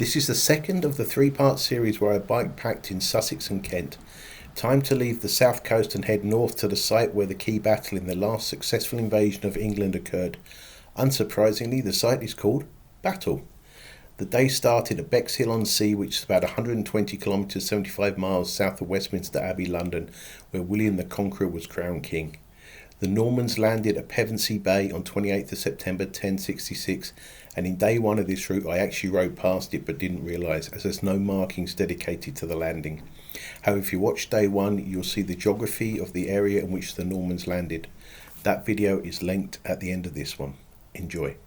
This is the second of the three-part series where I bike-packed in Sussex and Kent. Time to leave the south coast and head north to the site where the key battle in the last successful invasion of England occurred. Unsurprisingly, the site is called Battle. The day started at Bexhill-on-Sea, which is about 120 kilometres 75 miles south of Westminster Abbey, London, where William the Conqueror was crowned king. The Normans landed at Pevensey Bay on 28th of September 1066, and in day one of this route I actually rode past it but didn't realise, as there's no markings dedicated to the landing. However, if you watch day one, you'll see the geography of the area in which the Normans landed. That video is linked at the end of this one. Enjoy.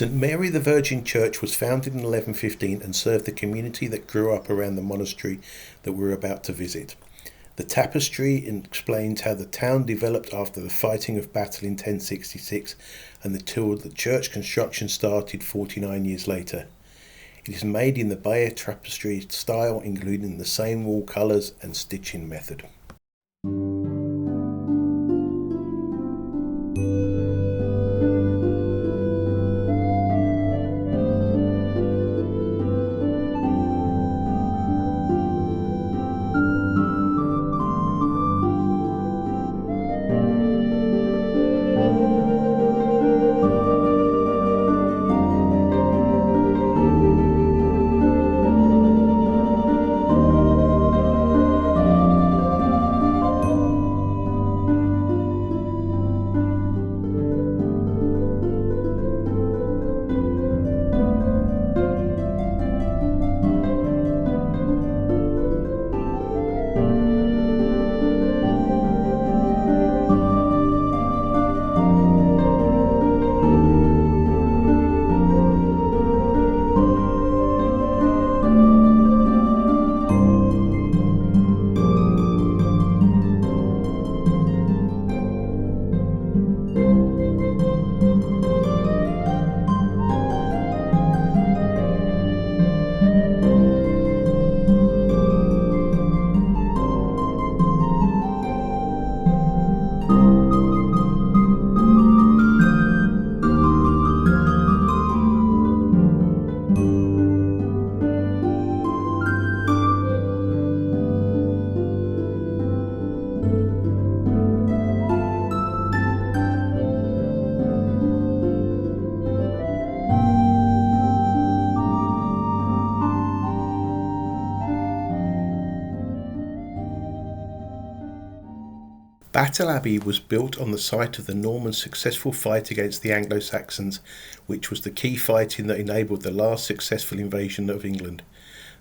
St Mary the Virgin Church was founded in 1115 and served the community that grew up around the monastery that we're about to visit. The tapestry explains how the town developed after the fighting of battle in 1066 and until the church construction started 49 years later. It is made in the Bayer tapestry style, including the same wall colours and stitching method. Battle Abbey was built on the site of the Normans' successful fight against the Anglo-Saxons, which was the key fighting that enabled the last successful invasion of England.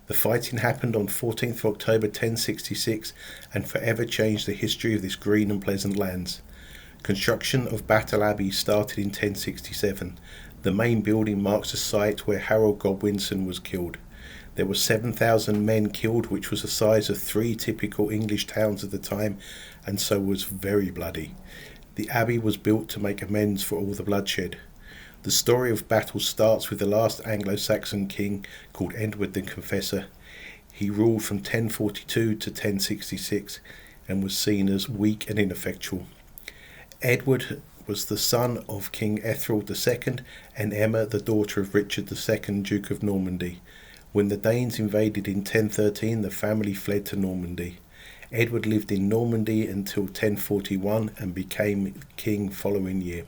The fighting happened on 14th of October 1066 and forever changed the history of this green and pleasant lands. Construction of Battle Abbey started in 1067. The main building marks the site where Harold Godwinson was killed. There were 7,000 men killed, which was the size of 3 typical English towns of the time, and so was very bloody. The Abbey was built to make amends for all the bloodshed. The story of battle starts with the last Anglo-Saxon king called Edward the Confessor. He ruled from 1042 to 1066 and was seen as weak and ineffectual. Edward was the son of King Ethelred II and Emma, the daughter of Richard II, Duke of Normandy. When the Danes invaded in 1013, the family fled to Normandy. Edward lived in Normandy until 1041 and became king following year.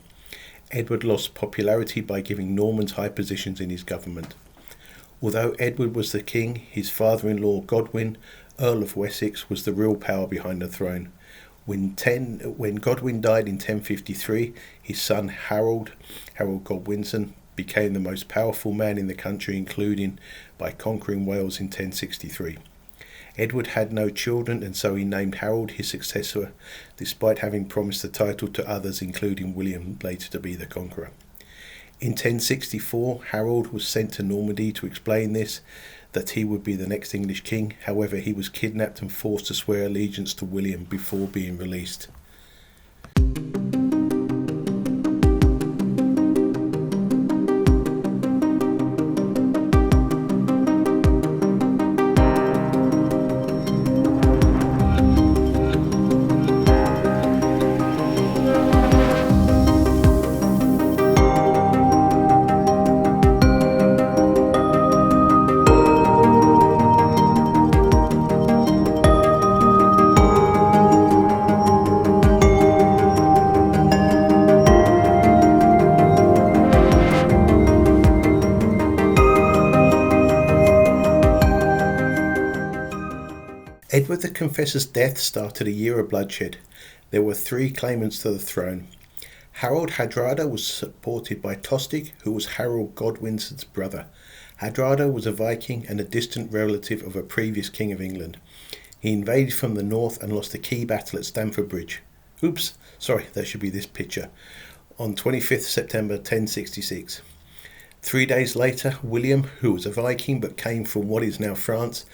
Edward lost popularity by giving Normans high positions in his government. Although Edward was the king, his father-in-law Godwin, Earl of Wessex, was the real power behind the throne. When Godwin died in 1053, his son Harold Godwinson, became the most powerful man in the country, including by conquering Wales in 1063. Edward had no children, and so he named Harold his successor, despite having promised the title to others, including William, later to be the conqueror. In 1064, Harold was sent to Normandy to explain that he would be the next English king. However, he was kidnapped and forced to swear allegiance to William before being released. Edward the Confessor's death started a year of bloodshed. There were 3 claimants to the throne. Harold Hardrada was supported by Tostig, who was Harold Godwinson's brother. Hardrada was a Viking and a distant relative of a previous king of England. He invaded from the north and lost a key battle at Stamford Bridge. That should be this picture. On 25th September 1066. 3 days later, William, who was a Viking but came from what is now France,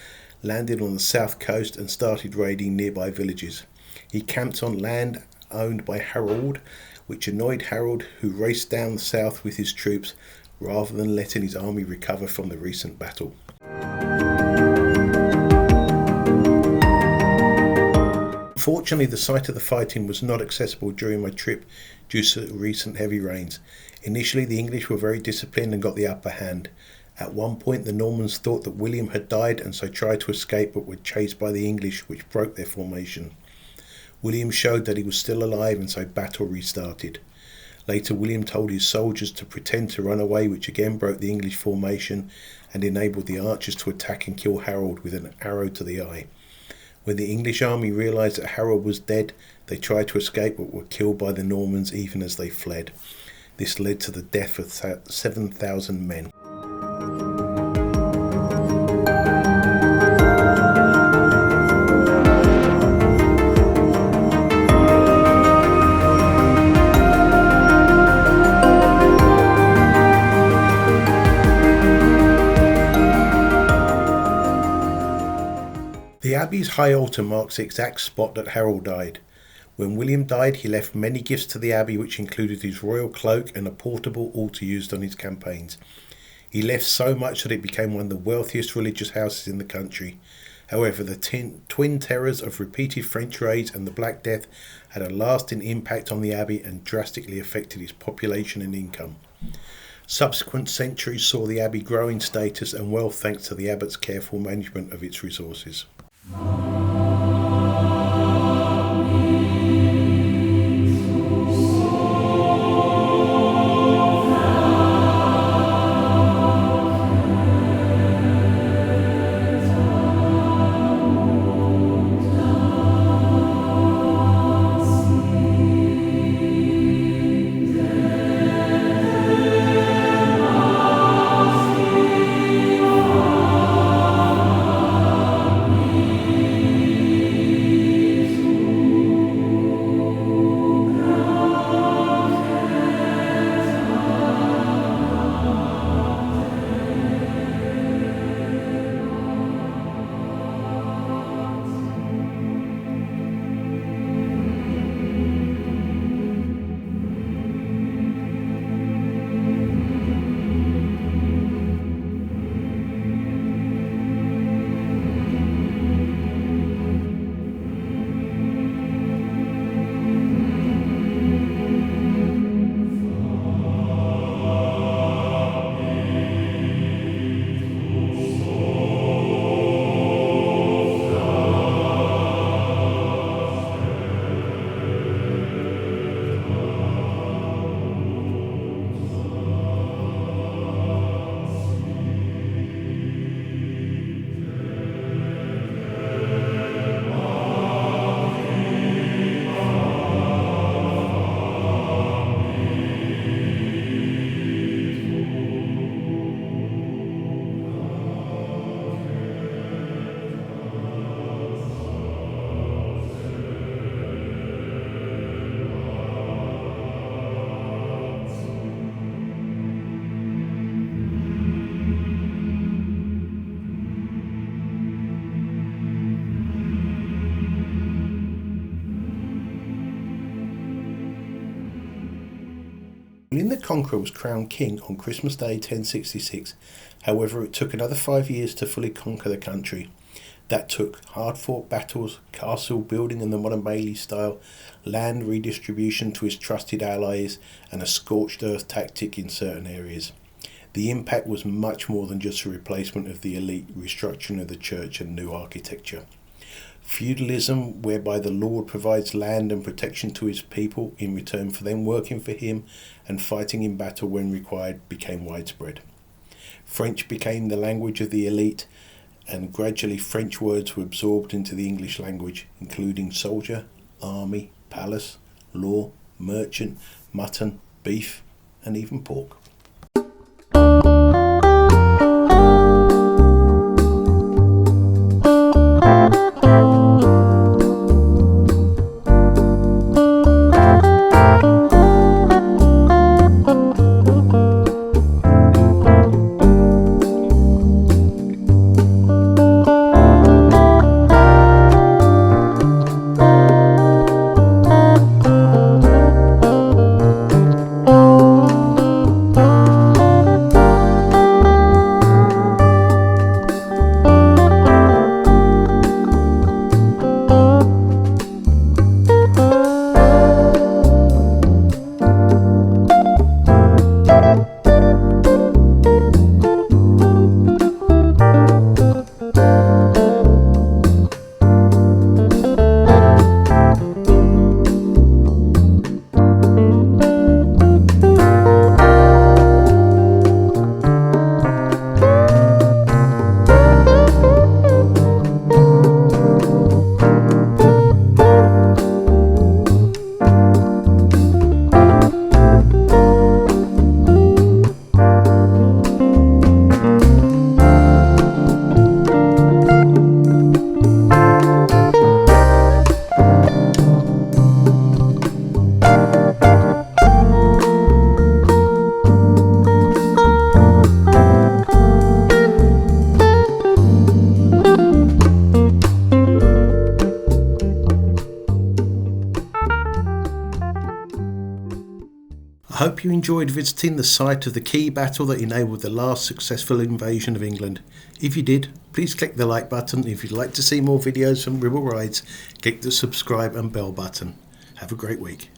landed on the south coast and started raiding nearby villages. He camped on land owned by Harold, which annoyed Harold, who raced down the south with his troops rather than letting his army recover from the recent battle. Unfortunately, the site of the fighting was not accessible during my trip due to recent heavy rains. Initially, the English were very disciplined and got the upper hand. At one point, the Normans thought that William had died and so tried to escape, but were chased by the English, which broke their formation. William showed that he was still alive, and so battle restarted. Later, William told his soldiers to pretend to run away, which again broke the English formation and enabled the archers to attack and kill Harold with an arrow to the eye. When the English army realised that Harold was dead, they tried to escape but were killed by the Normans even as they fled. This led to the death of 7,000 men. The Abbey's high altar marks the exact spot that Harold died. When William died, he left many gifts to the Abbey, which included his royal cloak and a portable altar used on his campaigns. He left so much that it became one of the wealthiest religious houses in the country. However, the twin terrors of repeated French raids and the Black Death had a lasting impact on the Abbey and drastically affected its population and income. Subsequent centuries saw the Abbey grow in status and wealth thanks to the abbot's careful management of its resources. William the Conqueror was crowned king on Christmas Day 1066. However, it took another 5 years to fully conquer the country. That took hard-fought battles, castle building in the modern Bailey style, land redistribution to his trusted allies, and a scorched earth tactic in certain areas. The impact was much more than just a replacement of the elite, restructuring of the church and new architecture. Feudalism, whereby the lord provides land and protection to his people in return for them working for him and fighting in battle when required, became widespread. French became the language of the elite, and gradually French words were absorbed into the English language, including soldier, army, palace, law, merchant, mutton, beef, and even pork. I hope you enjoyed visiting the site of the key battle that enabled the last successful invasion of England. If you did, please click the like button. If you'd like to see more videos from Ribble Rides, click the subscribe and bell button. Have a great week.